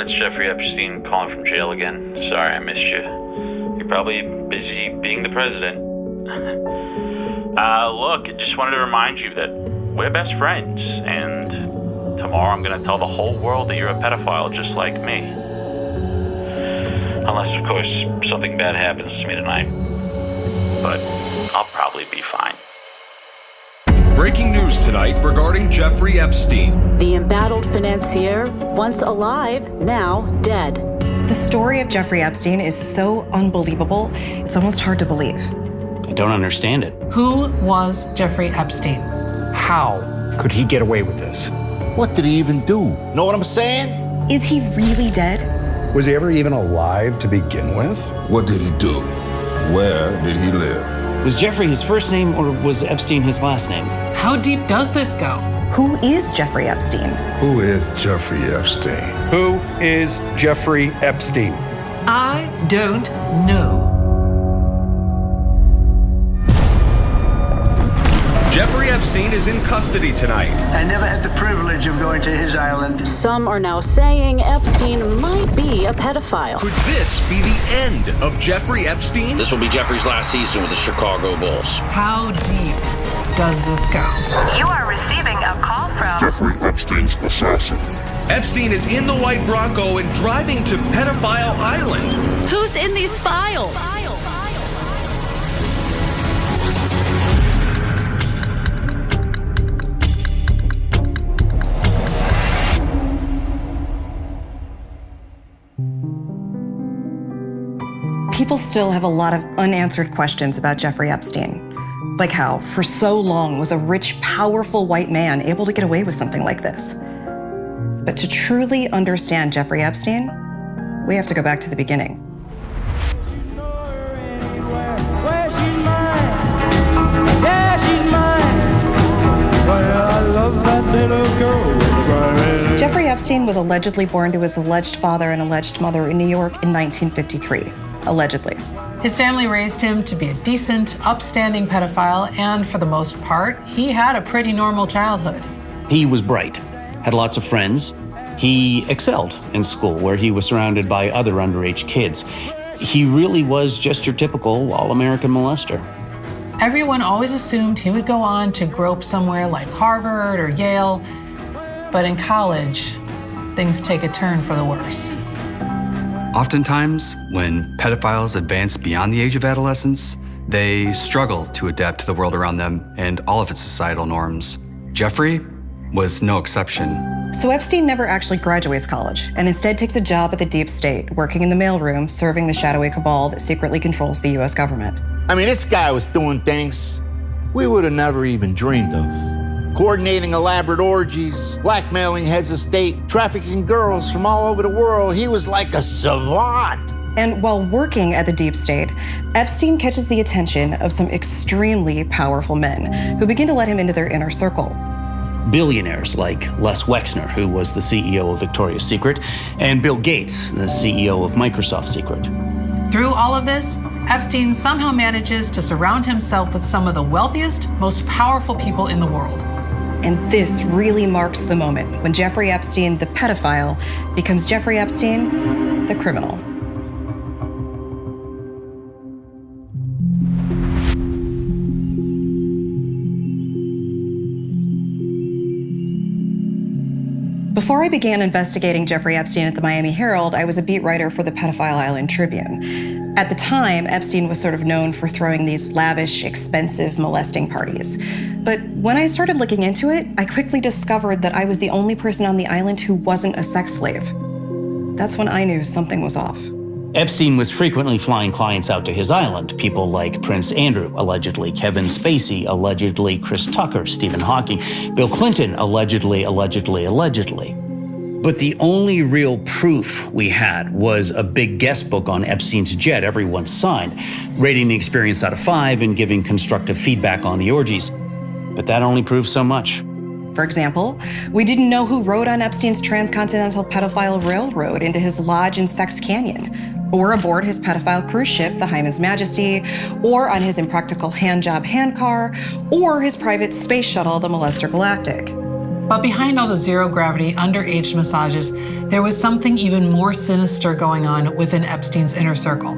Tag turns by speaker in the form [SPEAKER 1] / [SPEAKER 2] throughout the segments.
[SPEAKER 1] it's Jeffrey Epstein calling from jail again. Sorry I missed you. You're probably busy being the president. Look, I just wanted to remind you that we're best friends, and tomorrow I'm going to tell the whole world that you're a pedophile just like me. Unless, of course, something bad happens to me tonight. But I'll probably be fine.
[SPEAKER 2] Breaking news tonight regarding Jeffrey Epstein.
[SPEAKER 3] The embattled financier, once alive, now dead.
[SPEAKER 4] The story of Jeffrey Epstein is so unbelievable, it's almost hard to believe.
[SPEAKER 5] I don't understand it.
[SPEAKER 6] Who was Jeffrey Epstein?
[SPEAKER 7] How could he get away with this?
[SPEAKER 8] What did he even do? Know what I'm saying?
[SPEAKER 4] Is he really dead?
[SPEAKER 9] Was he ever even alive to begin with?
[SPEAKER 10] What did he do? Where did he live?
[SPEAKER 5] Was Jeffrey his first name or was Epstein his last name?
[SPEAKER 6] How deep does this go?
[SPEAKER 4] Who is Jeffrey Epstein?
[SPEAKER 10] Who is Jeffrey Epstein?
[SPEAKER 7] Who is Jeffrey Epstein?
[SPEAKER 6] I don't know.
[SPEAKER 2] Jeffrey Epstein is in custody tonight.
[SPEAKER 11] I never had the privilege of going to his island.
[SPEAKER 3] Some are now saying Epstein might be a pedophile.
[SPEAKER 2] Could this be the end of Jeffrey Epstein?
[SPEAKER 12] This will be Jeffrey's last season with the Chicago Bulls.
[SPEAKER 6] How deep does this go?
[SPEAKER 13] You are receiving a call from
[SPEAKER 10] Jeffrey Epstein's assassin.
[SPEAKER 2] Epstein is in the white Bronco and driving to Pedophile Island.
[SPEAKER 3] Who's in these files?
[SPEAKER 4] People still have a lot of unanswered questions about Jeffrey Epstein. Like how, for so long, was a rich, powerful white man able to get away with something like this? But to truly understand Jeffrey Epstein, we have to go back to the beginning. Jeffrey Epstein was allegedly born to his alleged father and alleged mother in New York in 1953. Allegedly.
[SPEAKER 6] His family raised him to be a decent, upstanding pedophile, and for the most part, he had a pretty normal childhood.
[SPEAKER 5] He was bright, had lots of friends. He excelled in school, where he was surrounded by other underage kids. He really was just your typical all-American molester.
[SPEAKER 6] Everyone always assumed he would go on to grope somewhere like Harvard or Yale, but in college, things take a turn for the worse.
[SPEAKER 14] Oftentimes, when pedophiles advance beyond the age of adolescence, they struggle to adapt to the world around them and all of its societal norms. Jeffrey was no exception.
[SPEAKER 4] So Epstein never actually graduates college and instead takes a job at the deep state, working in the mailroom, serving the shadowy cabal that secretly controls the US government.
[SPEAKER 8] I mean, this guy was doing things we would have never even dreamed of. Coordinating elaborate orgies, blackmailing heads of state, trafficking girls from all over the world. He was like a savant.
[SPEAKER 4] And while working at the deep state, Epstein catches the attention of some extremely powerful men who begin to let him into their inner circle.
[SPEAKER 5] Billionaires like Les Wexner, who was the CEO of Victoria's Secret, and Bill Gates, the CEO of Microsoft Secret.
[SPEAKER 6] Through all of this, Epstein somehow manages to surround himself with some of the wealthiest, most powerful people in the world.
[SPEAKER 4] And this really marks the moment when Jeffrey Epstein, the pedophile, becomes Jeffrey Epstein, the criminal. Before I began investigating Jeffrey Epstein at the Miami Herald, I was a beat writer for the Pedophile Island Tribune. At the time, Epstein was sort of known for throwing these lavish, expensive molesting parties. But when I started looking into it, I quickly discovered that I was the only person on the island who wasn't a sex slave. That's when I knew something was off.
[SPEAKER 5] Epstein was frequently flying clients out to his island, people like Prince Andrew, allegedly, Kevin Spacey, allegedly, Chris Tucker, Stephen Hawking, Bill Clinton, allegedly. But the only real proof we had was a big guest book on Epstein's jet everyone signed, rating the experience out of 5 and giving constructive feedback on the orgies. But that only proves so much.
[SPEAKER 4] For example, we didn't know who rode on Epstein's transcontinental pedophile railroad into his lodge in Sex Canyon, or aboard his pedophile cruise ship, the Hyman's Majesty, or on his impractical handjob handcar, or his private space shuttle, the Molester Galactic.
[SPEAKER 6] But behind all the zero-gravity, underage massages, there was something even more sinister going on within Epstein's inner circle.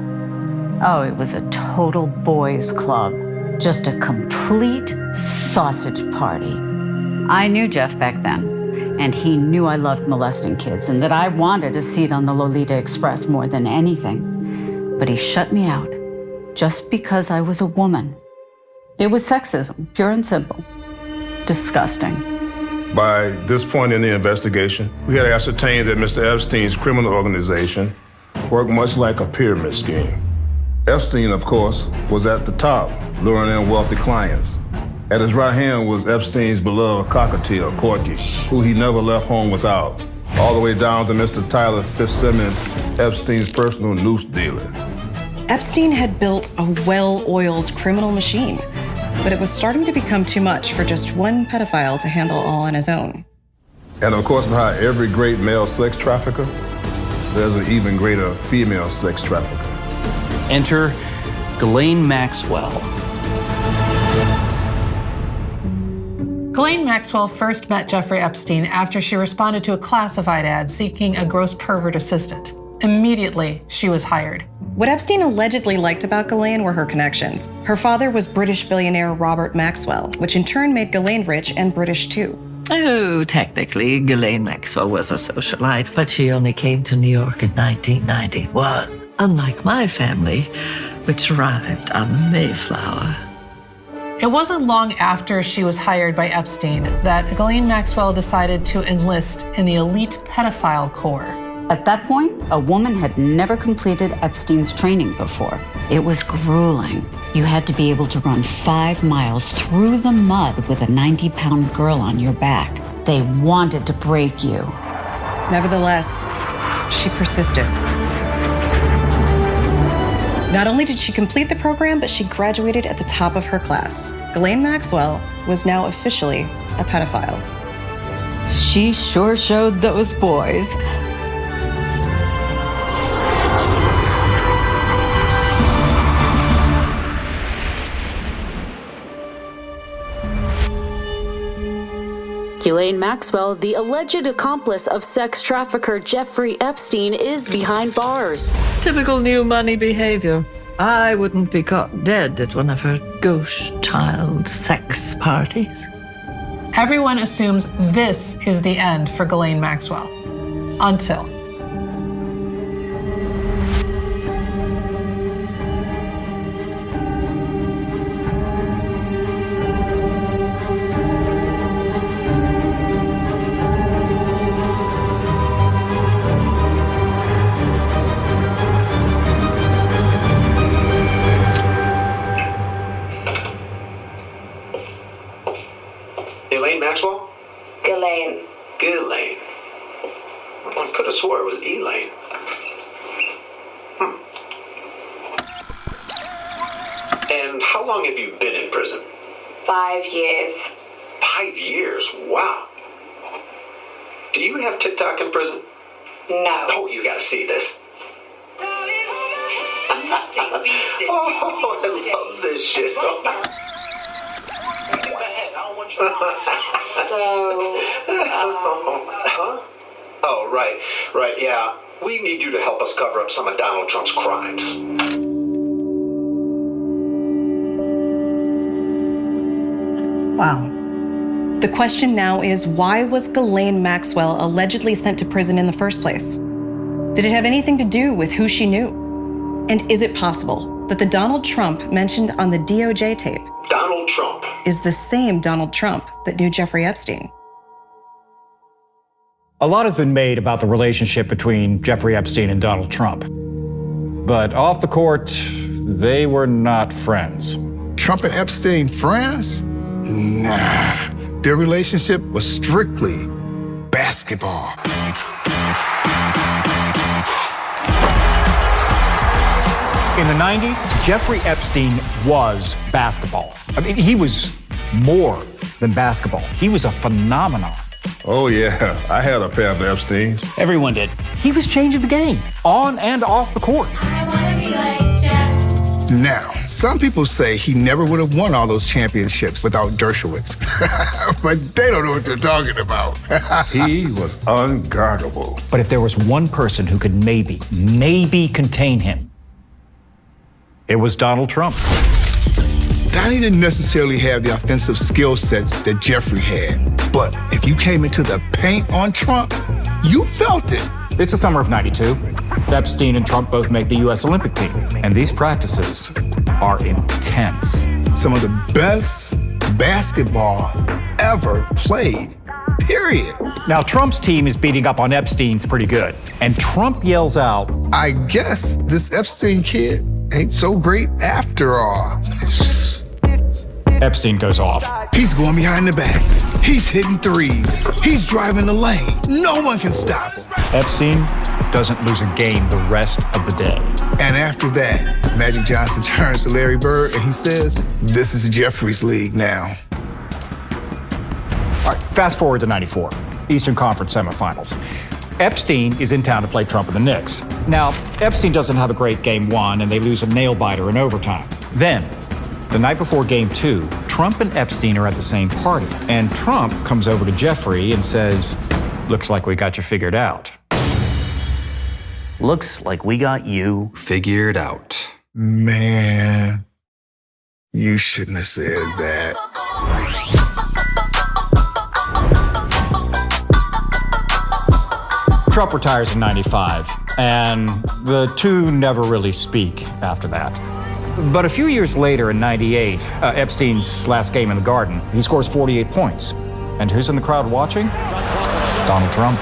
[SPEAKER 3] Oh, it was a total boys' club. Just a complete sausage party. I knew Jeff back then, and he knew I loved molesting kids and that I wanted a seat on the Lolita Express more than anything. But he shut me out just because I was a woman. It was sexism, pure and simple. Disgusting.
[SPEAKER 10] By this point in the investigation, we had ascertained that Mr. Epstein's criminal organization worked much like a pyramid scheme. Epstein, of course, was at the top, luring in wealthy clients. At his right hand was Epstein's beloved cockatiel, Corky, who he never left home without, all the way down to Mr. Tyler Fitzsimmons, Epstein's personal noose dealer.
[SPEAKER 4] Epstein had built a well-oiled criminal machine, but it was starting to become too much for just one pedophile to handle all on his own.
[SPEAKER 10] And of course, behind every great male sex trafficker, there's an even greater female sex trafficker.
[SPEAKER 5] Enter Ghislaine Maxwell.
[SPEAKER 6] Ghislaine Maxwell first met Jeffrey Epstein after she responded to a classified ad seeking a gross pervert assistant. Immediately, she was hired.
[SPEAKER 4] What Epstein allegedly liked about Ghislaine were her connections. Her father was British billionaire Robert Maxwell, which in turn made Ghislaine rich and British too.
[SPEAKER 15] Oh, technically, Ghislaine Maxwell was a socialite, but she only came to New York in 1991. Unlike my family, which arrived on the Mayflower.
[SPEAKER 6] It wasn't long after she was hired by Epstein that Ghislaine Maxwell decided to enlist in the elite pedophile corps.
[SPEAKER 3] At that point, a woman had never completed Epstein's training before. It was grueling. You had to be able to run 5 miles through the mud with a 90-pound girl on your back. They wanted to break you.
[SPEAKER 4] Nevertheless, she persisted. Not only did she complete the program, but she graduated at the top of her class. Ghislaine Maxwell was now officially a pedophile.
[SPEAKER 3] She sure showed those boys. Ghislaine Maxwell, the alleged accomplice of sex trafficker Jeffrey Epstein, is behind bars.
[SPEAKER 15] Typical new money behavior. I wouldn't be caught dead at one of her ghost child sex parties.
[SPEAKER 6] Everyone assumes this is the end for Ghislaine Maxwell. Until.
[SPEAKER 16] Elaine Maxwell?
[SPEAKER 17] Ghislaine.
[SPEAKER 16] Ghislaine. I could have swore it was Elaine. And how long have you been in prison?
[SPEAKER 17] 5 years.
[SPEAKER 16] 5 years? Wow. Do you have TikTok in prison?
[SPEAKER 17] No.
[SPEAKER 16] Oh, you gotta see this. Oh, I love this shit. Huh? Oh, right, yeah. We need you to help us cover up some of Donald Trump's crimes.
[SPEAKER 4] Wow. The question now is, why was Ghislaine Maxwell allegedly sent to prison in the first place? Did it have anything to do with who she knew? And is it possible that the Donald Trump mentioned on the DOJ tape
[SPEAKER 16] Donald Trump
[SPEAKER 4] is the same Donald Trump that knew Jeffrey Epstein?
[SPEAKER 7] A lot has been made about the relationship between Jeffrey Epstein and Donald Trump. But off the court, they were not friends.
[SPEAKER 10] Trump and Epstein friends? Nah. Their relationship was strictly basketball.
[SPEAKER 7] In the 90s, Jeffrey Epstein was basketball. I mean, he was more than basketball. He was a phenomenon.
[SPEAKER 10] Oh, yeah. I had a pair of Epsteins.
[SPEAKER 5] Everyone did.
[SPEAKER 7] He was changing the game, on and off the court.
[SPEAKER 18] Now, some people say he never would have won all those championships without Dershowitz. But they don't know what they're talking about.
[SPEAKER 10] He was unguardable.
[SPEAKER 7] But if there was one person who could maybe contain him, it was Donald Trump.
[SPEAKER 18] Donnie didn't necessarily have the offensive skill sets that Jeffrey had. But if you came into the paint on Trump, you felt it.
[SPEAKER 7] It's the summer of '92. Epstein and Trump both make the U.S. Olympic team. And these practices are intense.
[SPEAKER 18] Some of the best basketball ever played, period.
[SPEAKER 7] Now, Trump's team is beating up on Epstein's pretty good. And Trump yells out,
[SPEAKER 18] I guess this Epstein kid ain't so great after all.
[SPEAKER 7] Epstein goes off.
[SPEAKER 18] He's going behind the back. He's hitting threes. He's driving the lane. No one can stop him.
[SPEAKER 7] Epstein doesn't lose a game the rest of the day.
[SPEAKER 18] And after that, Magic Johnson turns to Larry Bird and he says, this is Jeffrey's league now.
[SPEAKER 7] All right, fast forward to '94, Eastern Conference semifinals. Epstein is in town to play Trump and the Knicks. Now, Epstein doesn't have a great game one, and they lose a nail-biter in overtime. Then, the night before game two, Trump and Epstein are at the same party, and Trump comes over to Jeffrey and says, looks like we got you figured out.
[SPEAKER 5] Looks like we got you
[SPEAKER 14] figured out.
[SPEAKER 18] Man, you shouldn't have said that.
[SPEAKER 7] Trump retires in '95, and the two never really speak after that. But a few years later, in '98, Epstein's last game in the Garden, he scores 48 points. And who's in the crowd watching? Donald Trump.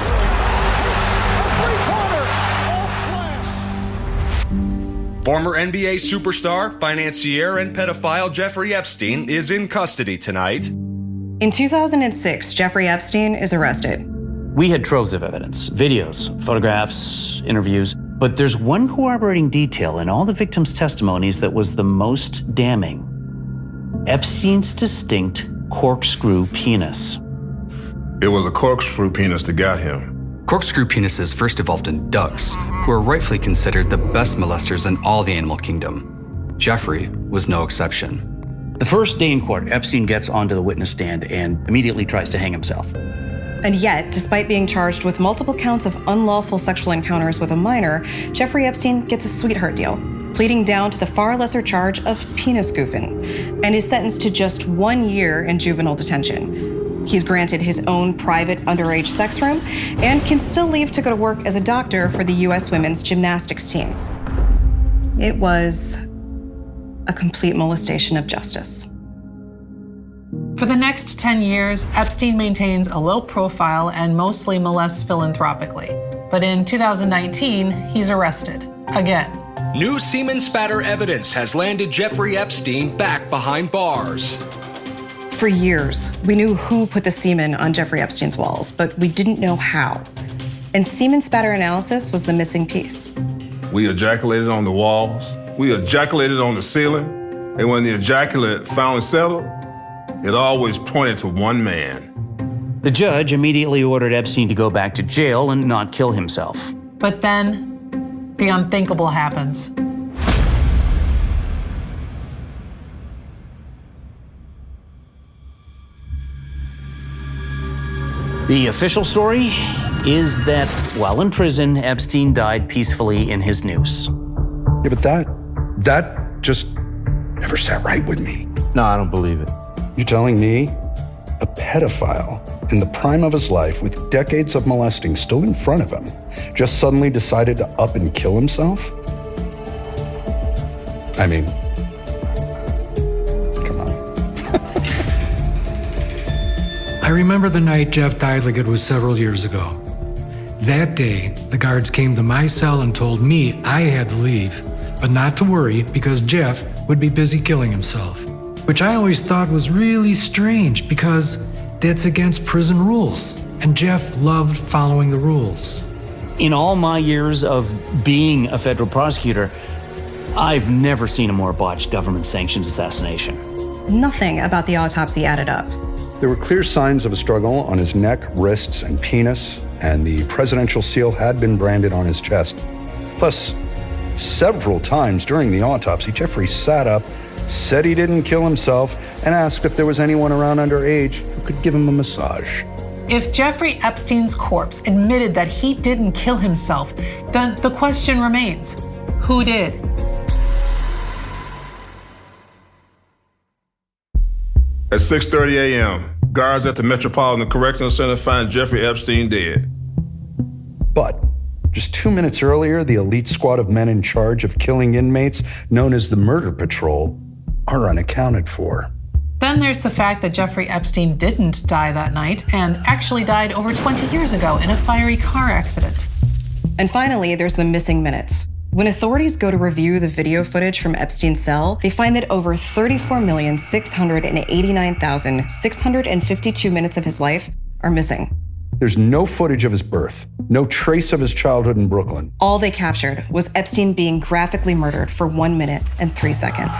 [SPEAKER 2] Former NBA superstar, financier, and pedophile Jeffrey Epstein is in custody tonight.
[SPEAKER 4] In 2006, Jeffrey Epstein is arrested.
[SPEAKER 5] We had troves of evidence, videos, photographs, interviews, but there's one corroborating detail in all the victims' testimonies that was the most damning. Epstein's distinct corkscrew penis.
[SPEAKER 10] It was a corkscrew penis that got him.
[SPEAKER 14] Corkscrew penises first evolved in ducks, who are rightfully considered the best molesters in all the animal kingdom. Jeffrey was no exception.
[SPEAKER 5] The first day in court, Epstein gets onto the witness stand and immediately tries to hang himself.
[SPEAKER 4] And yet, despite being charged with multiple counts of unlawful sexual encounters with a minor, Jeffrey Epstein gets a sweetheart deal, pleading down to the far lesser charge of penis goofing, and is sentenced to just 1 year in juvenile detention. He's granted his own private underage sex room and can still leave to go to work as a doctor for the U.S. women's gymnastics team. It was a complete molestation of justice.
[SPEAKER 6] For the next 10 years, Epstein maintains a low profile and mostly molests philanthropically. But in 2019, he's arrested again.
[SPEAKER 2] New semen spatter evidence has landed Jeffrey Epstein back behind bars.
[SPEAKER 4] For years, we knew who put the semen on Jeffrey Epstein's walls, but we didn't know how. And semen spatter analysis was the missing piece.
[SPEAKER 10] We ejaculated on the walls. We ejaculated on the ceiling. And when the ejaculate finally settled, it always pointed to one man.
[SPEAKER 5] The judge immediately ordered Epstein to go back to jail and not kill himself.
[SPEAKER 6] But then, the unthinkable happens.
[SPEAKER 5] The official story is that while in prison, Epstein died peacefully in his noose.
[SPEAKER 9] Yeah, but that just never sat right with me.
[SPEAKER 8] No, I don't believe it.
[SPEAKER 9] You're telling me a pedophile in the prime of his life with decades of molesting still in front of him just suddenly decided to up and kill himself? I mean, come on.
[SPEAKER 19] I remember the night Jeff died like it was several years ago. That day, the guards came to my cell and told me I had to leave, but not to worry because Jeff would be busy killing himself. Which I always thought was really strange because that's against prison rules, and Jeff loved following the rules.
[SPEAKER 5] In all my years of being a federal prosecutor, I've never seen a more botched government-sanctioned assassination.
[SPEAKER 4] Nothing about the autopsy added up.
[SPEAKER 9] There were clear signs of a struggle on his neck, wrists, and penis, and the presidential seal had been branded on his chest. Plus, Several times during the autopsy, Jeffrey sat up, said he didn't kill himself, and asked if there was anyone around underage who could give him a massage.
[SPEAKER 6] If Jeffrey Epstein's corpse admitted that he didn't kill himself, then the question remains, who did?
[SPEAKER 10] At 6:30 a.m., guards at the Metropolitan Correctional Center find Jeffrey Epstein dead.
[SPEAKER 9] But just 2 minutes earlier, the elite squad of men in charge of killing inmates, known as the Murder Patrol, are unaccounted for.
[SPEAKER 6] Then there's the fact that Jeffrey Epstein didn't die that night and actually died over 20 years ago in a fiery car accident.
[SPEAKER 4] And finally, there's the missing minutes. When authorities go to review the video footage from Epstein's cell, they find that over 34,689,652 minutes of his life are missing.
[SPEAKER 9] There's no footage of his birth, no trace of his childhood in Brooklyn.
[SPEAKER 4] All they captured was Epstein being graphically murdered for 1 minute and 3 seconds.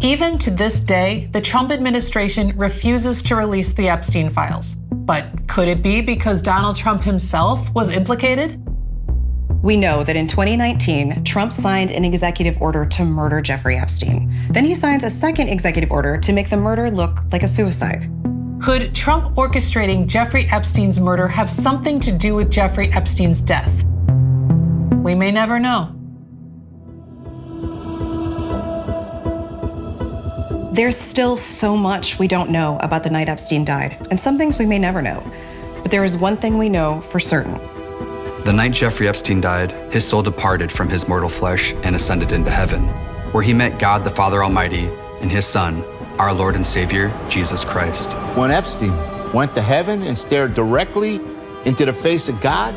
[SPEAKER 6] Even to this day, the Trump administration refuses to release the Epstein files. But could it be because Donald Trump himself was implicated?
[SPEAKER 4] We know that in 2019, Trump signed an executive order to murder Jeffrey Epstein. Then he signs a second executive order to make the murder look like a suicide.
[SPEAKER 6] Could Trump orchestrating Jeffrey Epstein's murder have something to do with Jeffrey Epstein's death? We may never know.
[SPEAKER 4] There's still so much we don't know about the night Epstein died, and some things we may never know. But there is one thing we know for certain.
[SPEAKER 14] The night Jeffrey Epstein died, his soul departed from his mortal flesh and ascended into heaven, where he met God the Father Almighty and his Son, our Lord and Savior, Jesus Christ.
[SPEAKER 8] When Epstein went to heaven and stared directly into the face of God,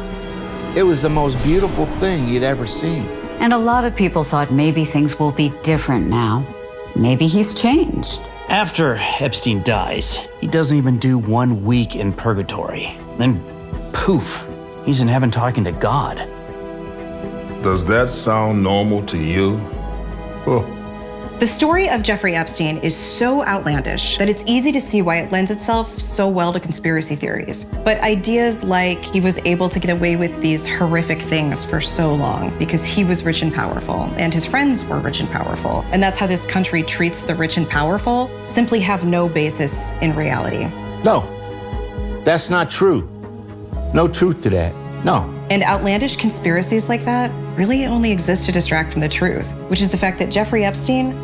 [SPEAKER 8] it was the most beautiful thing he'd ever seen.
[SPEAKER 3] And a lot of people thought maybe things will be different now. Maybe he's changed.
[SPEAKER 5] After Epstein dies, he doesn't even do 1 week in purgatory. Then, poof, he's in heaven talking to God.
[SPEAKER 10] Does that sound normal to you? Oh.
[SPEAKER 4] The story of Jeffrey Epstein is so outlandish that it's easy to see why it lends itself so well to conspiracy theories. But ideas like he was able to get away with these horrific things for so long because he was rich and powerful, and his friends were rich and powerful, and that's how this country treats the rich and powerful, simply have no basis in reality.
[SPEAKER 8] No, that's not true. No truth to that, no.
[SPEAKER 4] And outlandish conspiracies like that really only exist to distract from the truth, which is the fact that Jeffrey Epstein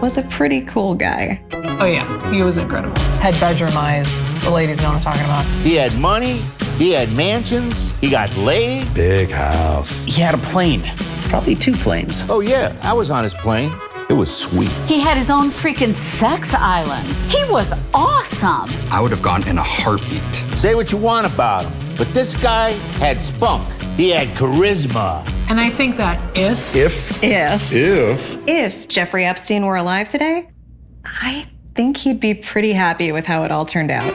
[SPEAKER 4] was a pretty cool guy.
[SPEAKER 6] Oh yeah, he was incredible. Had bedroom eyes. The ladies know what I'm talking about.
[SPEAKER 8] He had money, he had mansions, he got laid.
[SPEAKER 9] Big house.
[SPEAKER 5] He had a plane, probably 2 planes.
[SPEAKER 8] Oh yeah, I was on his plane. It was sweet.
[SPEAKER 3] He had his own freaking sex island. He was awesome.
[SPEAKER 14] I would have gone in a heartbeat.
[SPEAKER 8] Say what you want about him, but this guy had spunk. He had charisma.
[SPEAKER 6] And I think that if
[SPEAKER 4] Jeffrey Epstein were alive today, I think he'd be pretty happy with how it all turned out.